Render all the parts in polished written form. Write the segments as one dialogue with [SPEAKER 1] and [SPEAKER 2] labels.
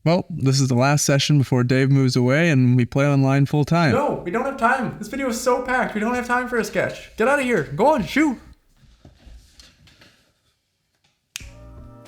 [SPEAKER 1] Well, this is the last session before Dave moves away and we play online full time.
[SPEAKER 2] No, we don't have time. This video is so packed. We don't have time for a sketch. Get out of here. Go on, shoot.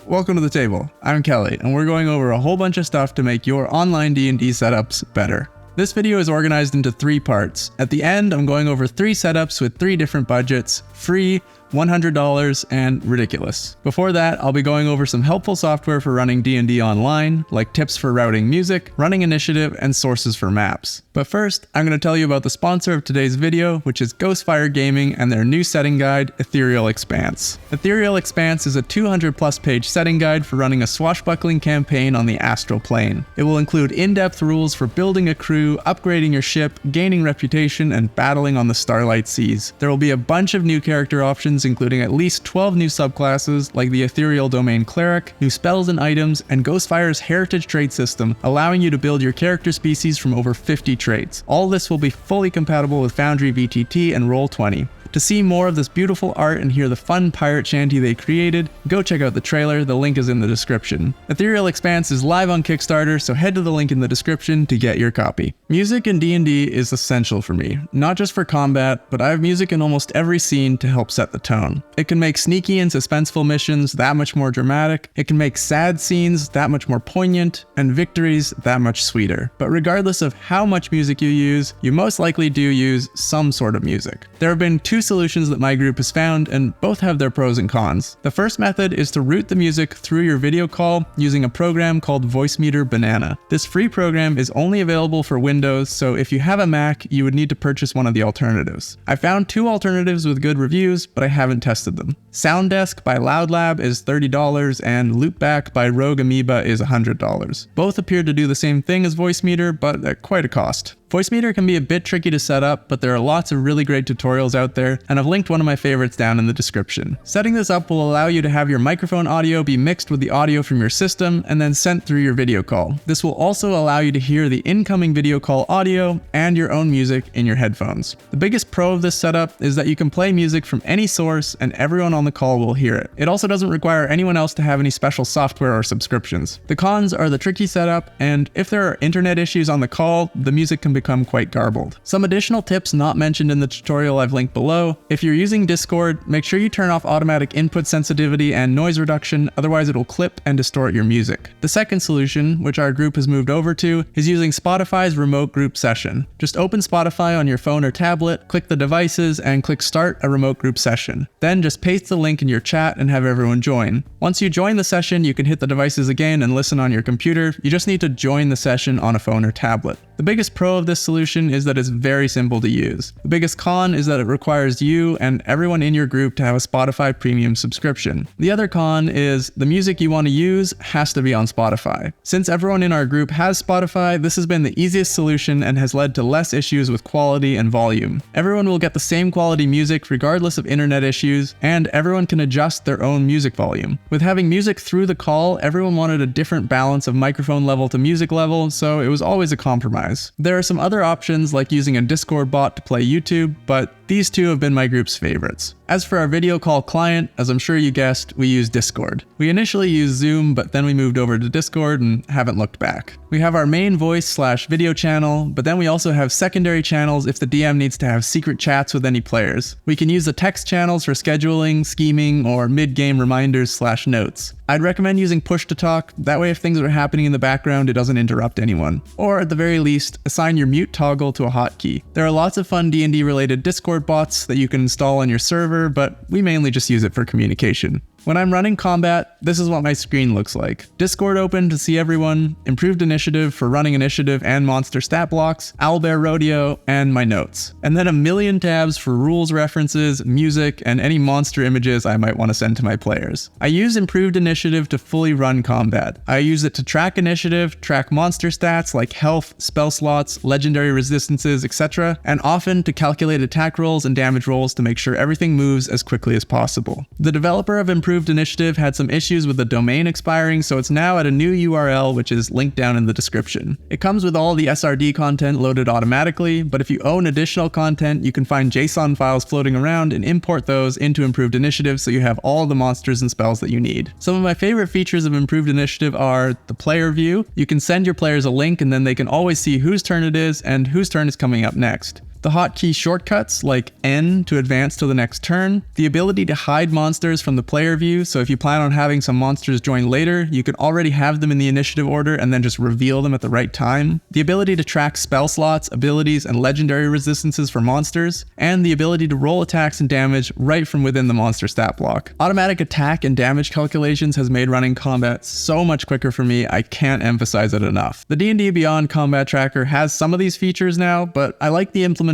[SPEAKER 1] Welcome to the table. I'm Kelly, and we're going over a whole bunch of stuff to make your online D&D setups better. This video is organized into 3 parts. At the end, I'm going over 3 setups with 3 different budgets: free, $100, and ridiculous. Before that, I'll be going over some helpful software for running D&D online, like tips for routing music, running initiative, and sources for maps. But first, I'm going to tell you about the sponsor of today's video, which is Ghostfire Gaming and their new setting guide, Aetherial Expanse. Aetherial Expanse is a 200-plus page setting guide for running a swashbuckling campaign on the astral plane. It will include in-depth rules for building a crew, upgrading your ship, gaining reputation, and battling on the Starlight Seas. There will be a bunch of new character options, including at least 12 new subclasses like the Ethereal Domain Cleric, new spells and items, and Ghostfire's heritage trait system, allowing you to build your character species from over 50 traits. All this will be fully compatible with Foundry VTT and Roll20. To see more of this beautiful art and hear the fun pirate shanty they created, go check out the trailer, the link is in the description. Ethereal Expanse is live on Kickstarter, so head to the link in the description to get your copy. Music in D&D is essential for me, not just for combat, but I have music in almost every scene to help set the tone. It can make sneaky and suspenseful missions that much more dramatic, it can make sad scenes that much more poignant, and victories that much sweeter. But regardless of how much music you use, you most likely do use some sort of music. There have been 2 solutions that my group has found, and both have their pros and cons. The first method is to route the music through your video call using a program called Voicemeeter Banana. This free program is only available for Windows, so if you have a Mac, you would need to purchase one of the alternatives. I found 2 alternatives with good reviews, but I haven't tested them. SoundDesk by LoudLab is $30, and Loopback by Rogue Amoeba is $100. Both appear to do the same thing as Voicemeeter, but at quite a cost. Voicemeeter can be a bit tricky to set up, but there are lots of really great tutorials out there, and I've linked one of my favorites down in the description. Setting this up will allow you to have your microphone audio be mixed with the audio from your system and then sent through your video call. This will also allow you to hear the incoming video call audio and your own music in your headphones. The biggest pro of this setup is that you can play music from any source and everyone on the call will hear it. It also doesn't require anyone else to have any special software or subscriptions. The cons are the tricky setup, and if there are internet issues on the call, the music can become quite garbled. Some additional tips not mentioned in the tutorial I've linked below. If you're using Discord, make sure you turn off automatic input sensitivity and noise reduction, otherwise it'll clip and distort your music. The second solution, which our group has moved over to, is using Spotify's remote group session. Just open Spotify on your phone or tablet, click the devices, and click Start a remote group session. Then just paste the link in your chat and have everyone join. Once you join the session, you can hit the devices again and listen on your computer. You just need to join the session on a phone or tablet. The biggest pro of this solution is that it's very simple to use. The biggest con is that it requires you and everyone in your group to have a Spotify premium subscription. The other con is the music you want to use has to be on Spotify. Since everyone in our group has Spotify, this has been the easiest solution and has led to less issues with quality and volume. Everyone will get the same quality music regardless of internet issues, and everyone can adjust their own music volume. With having music through the call, everyone wanted a different balance of microphone level to music level, so it was always a compromise. There are some other options like using a Discord bot to play YouTube, but these 2 have been my group's favorites. As for our video call client, as I'm sure you guessed, we use Discord. We initially used Zoom, but then we moved over to Discord and haven't looked back. We have our main voice/video channel, but then we also have secondary channels if the DM needs to have secret chats with any players. We can use the text channels for scheduling, scheming, or mid-game reminders/notes. I'd recommend using push to talk, that way if things are happening in the background it doesn't interrupt anyone. Or at the very least, assign your mute toggle to a hotkey. There are lots of fun D&D related Discord bots that you can install on your server, but we mainly just use it for communication. When I'm running combat, this is what my screen looks like. Discord open to see everyone, improved initiative for running initiative and monster stat blocks, Owlbear Rodeo, and my notes. And then a million tabs for rules references, music, and any monster images I might want to send to my players. I use improved initiative to fully run combat. I use it to track initiative, track monster stats like health, spell slots, legendary resistances, etc., and often to calculate attack rolls and damage rolls to make sure everything moves as quickly as possible. The developer of improved Improved Initiative had some issues with the domain expiring, so it's now at a new URL, which is linked down in the description. It comes with all the SRD content loaded automatically, but if you own additional content, you can find JSON files floating around and import those into Improved Initiative so you have all the monsters and spells that you need. Some of my favorite features of Improved Initiative are the player view. You can send your players a link and then they can always see whose turn it is and whose turn is coming up next. The hotkey shortcuts like N to advance to the next turn, the ability to hide monsters from the player view, so if you plan on having some monsters join later, you can already have them in the initiative order and then just reveal them at the right time, the ability to track spell slots, abilities, and legendary resistances for monsters, and the ability to roll attacks and damage right from within the monster stat block. Automatic attack and damage calculations has made running combat so much quicker for me, I can't emphasize it enough. The D&D Beyond combat tracker has some of these features now, but I like the implementation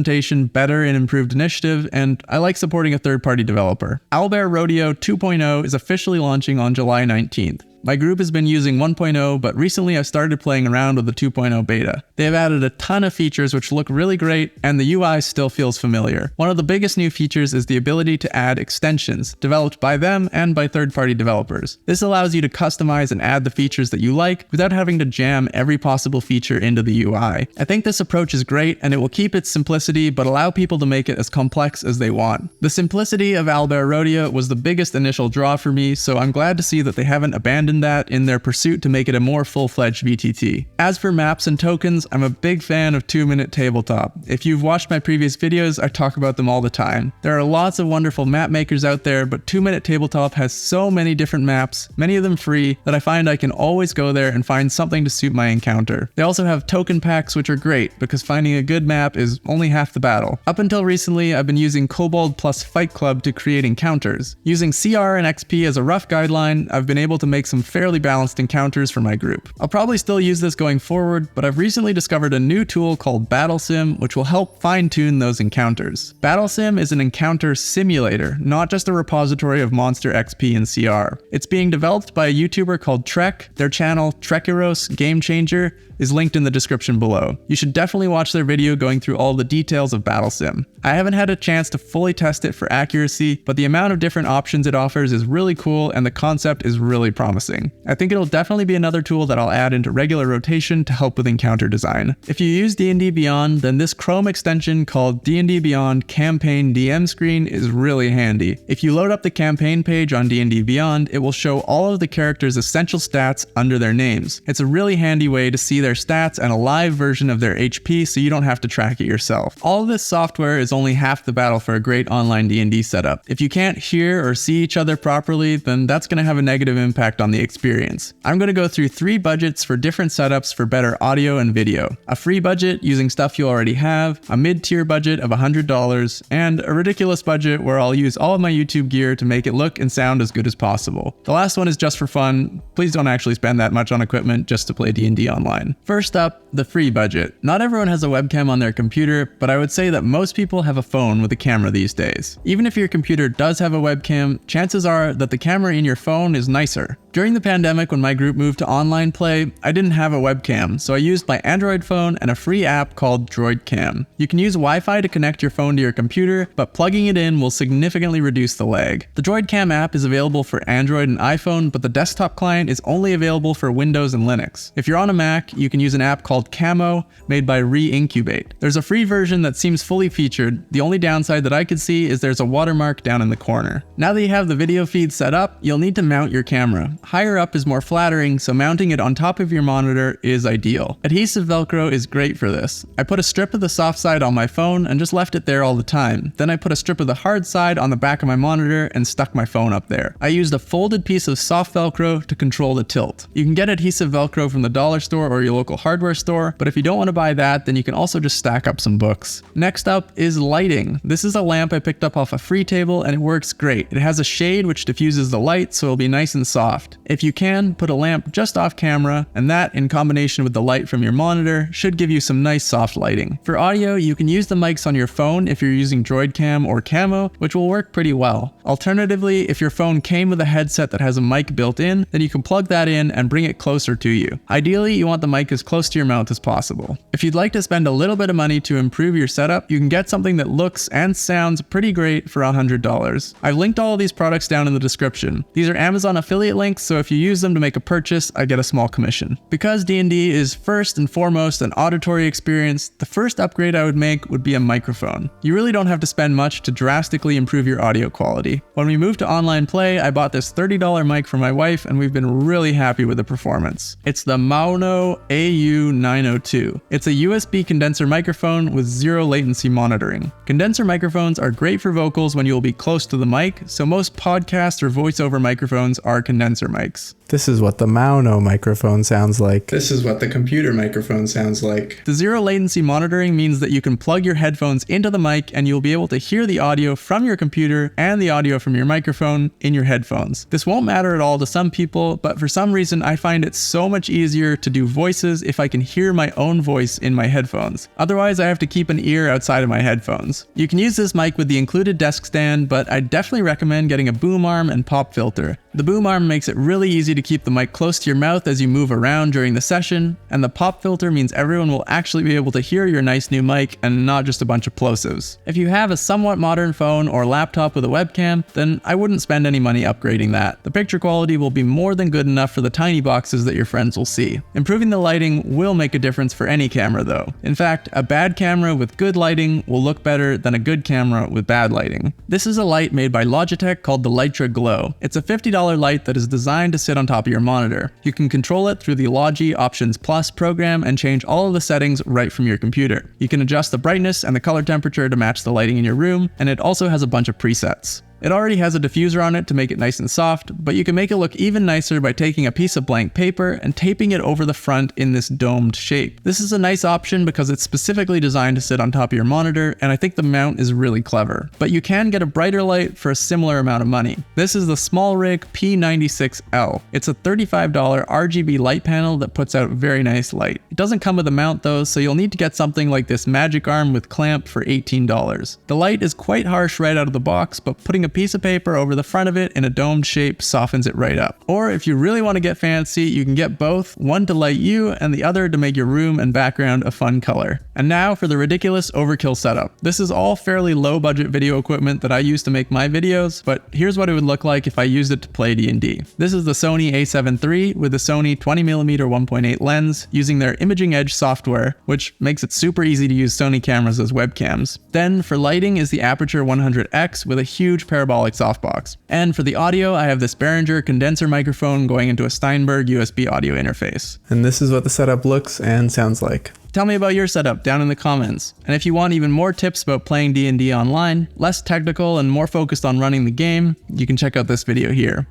[SPEAKER 1] better in Improved Initiative, and I like supporting a third-party developer. Owlbear Rodeo 2.0 is officially launching on July 19th. My group has been using 1.0, but recently I've started playing around with the 2.0 beta. They have added a ton of features which look really great, and the UI still feels familiar. One of the biggest new features is the ability to add extensions, developed by them and by third-party developers. This allows you to customize and add the features that you like without having to jam every possible feature into the UI. I think this approach is great, and it will keep its simplicity but allow people to make it as complex as they want. The simplicity of Owlbear Rodeo was the biggest initial draw for me, so I'm glad to see that they haven't abandoned that in their pursuit to make it a more full-fledged VTT. As for maps and tokens, I'm a big fan of 2-Minute Tabletop. If you've watched my previous videos, I talk about them all the time. There are lots of wonderful map makers out there, but 2-Minute Tabletop has so many different maps, many of them free, that I find I can always go there and find something to suit my encounter. They also have token packs, which are great, because finding a good map is only half the battle. Up until recently, I've been using Kobold plus Fight Club to create encounters. Using CR and XP as a rough guideline, I've been able to make some fairly balanced encounters for my group. I'll probably still use this going forward, but I've recently discovered a new tool called BattleSim, which will help fine-tune those encounters. BattleSim is an encounter simulator, not just a repository of monster XP and CR. It's being developed by a YouTuber called Trek. Their channel, Trekiros Game Changer, is linked in the description below. You should definitely watch their video going through all the details of BattleSim. I haven't had a chance to fully test it for accuracy, but the amount of different options it offers is really cool and the concept is really promising. I think it'll definitely be another tool that I'll add into regular rotation to help with encounter design. If you use D&D Beyond, then this Chrome extension called D&D Beyond Campaign DM Screen is really handy. If you load up the campaign page on D&D Beyond, it will show all of the characters' essential stats under their names. It's a really handy way to see their stats and a live version of their HP so you don't have to track it yourself. All of this software is only half the battle for a great online D&D setup. If you can't hear or see each other properly, then that's going to have a negative impact on the experience. I'm going to go through 3 budgets for different setups for better audio and video. A free budget using stuff you already have, a mid-tier budget of $100, and a ridiculous budget where I'll use all of my YouTube gear to make it look and sound as good as possible. The last one is just for fun. Please don't actually spend that much on equipment just to play D&D online. First up, the free budget. Not everyone has a webcam on their computer, but I would say that most people have a phone with a camera these days. Even if your computer does have a webcam, chances are that the camera in your phone is nicer. During the pandemic, when my group moved to online play, I didn't have a webcam, so I used my Android phone and a free app called Droidcam. You can use Wi-Fi to connect your phone to your computer, but plugging it in will significantly reduce the lag. The Droidcam app is available for Android and iPhone, but the desktop client is only available for Windows and Linux. If you're on a Mac, you can use an app called Camo, made by Reincubate. There's a free version that seems fully featured. The only downside that I could see is there's a watermark down in the corner. Now that you have the video feed set up, you'll need to mount your camera. Higher up is more flattering, so mounting it on top of your monitor is ideal. Adhesive Velcro is great for this. I put a strip of the soft side on my phone and just left it there all the time. Then I put a strip of the hard side on the back of my monitor and stuck my phone up there. I used a folded piece of soft Velcro to control the tilt. You can get adhesive Velcro from the dollar store or your local hardware store, but if you don't want to buy that, then you can also just stack up some books. Next up is lighting. This is a lamp I picked up off a free table and it works great. It has a shade which diffuses the light, so it'll be nice and soft. soft. If you can, put a lamp just off camera, and that, in combination with the light from your monitor, should give you some nice soft lighting. For audio, you can use the mics on your phone if you're using Droidcam or Camo, which will work pretty well. Alternatively, if your phone came with a headset that has a mic built in, then you can plug that in and bring it closer to you. Ideally, you want the mic as close to your mouth as possible. If you'd like to spend a little bit of money to improve your setup, you can get something that looks and sounds pretty great for $100. I've linked all of these products down in the description. These are Amazon affiliate links, so if you use them to make a purchase, I get a small commission. Because D&D is first and foremost an auditory experience, the first upgrade I would make would be a microphone. You really don't have to spend much to drastically improve your audio quality. When we moved to online play, I bought this $30 mic for my wife, and we've been really happy with the performance. It's the Maono AU902. It's a USB condenser microphone with zero latency monitoring. Condenser microphones are great for vocals when you'll be close to the mic, so most podcast or voiceover microphones are condenser mics.
[SPEAKER 3] This is what the Maono microphone sounds like.
[SPEAKER 1] This is what the computer microphone sounds like. The zero latency monitoring means that you can plug your headphones into the mic and you'll be able to hear the audio from your computer and the audio from your microphone in your headphones. This won't matter at all to some people, but for some reason I find it so much easier to do voices if I can hear my own voice in my headphones. Otherwise, I have to keep an ear outside of my headphones. You can use this mic with the included desk stand, but I definitely recommend getting a boom arm and pop filter. The boom arm makes it really easy to keep the mic close to your mouth as you move around during the session, and the pop filter means everyone will actually be able to hear your nice new mic and not just a bunch of plosives. If you have a somewhat modern phone or laptop with a webcam, then I wouldn't spend any money upgrading that. The picture quality will be more than good enough for the tiny boxes that your friends will see. Improving the lighting will make a difference for any camera though. In fact, a bad camera with good lighting will look better than a good camera with bad lighting. This is a light made by Logitech called the Litra Glow. It's a $50 light that is designed to sit on top of your monitor. You can control it through the Logi Options Plus program and change all of the settings right from your computer. You can adjust the brightness and the color temperature to match the lighting in your room, and it also has a bunch of presets. It already has a diffuser on it to make it nice and soft, but you can make it look even nicer by taking a piece of blank paper and taping it over the front in this domed shape. This is a nice option because it's specifically designed to sit on top of your monitor, and I think the mount is really clever. But you can get a brighter light for a similar amount of money. This is the Smallrig P96L. It's a $35 RGB light panel that puts out very nice light. It doesn't come with a mount though, so you'll need to get something like this magic arm with clamp for $18. The light is quite harsh right out of the box, but putting a piece of paper over the front of it in a domed shape softens it right up. Or if you really want to get fancy, you can get both, one to light you and the other to make your room and background a fun color. And now for the ridiculous overkill setup. This is all fairly low budget video equipment that I use to make my videos, but here's what it would look like if I used it to play D&D. This is the Sony a7 III with the Sony 20mm 1.8 lens using their Imaging Edge software, which makes it super easy to use Sony cameras as webcams. Then for lighting is the Aperture 100X with a huge parabolic softbox. And for the audio, I have this Behringer condenser microphone going into a Steinberg USB audio interface.
[SPEAKER 3] And this is what the setup looks and sounds like.
[SPEAKER 1] Tell me about your setup down in the comments. And if you want even more tips about playing D&D online, less technical and more focused on running the game, you can check out this video here.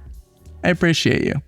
[SPEAKER 1] I appreciate you.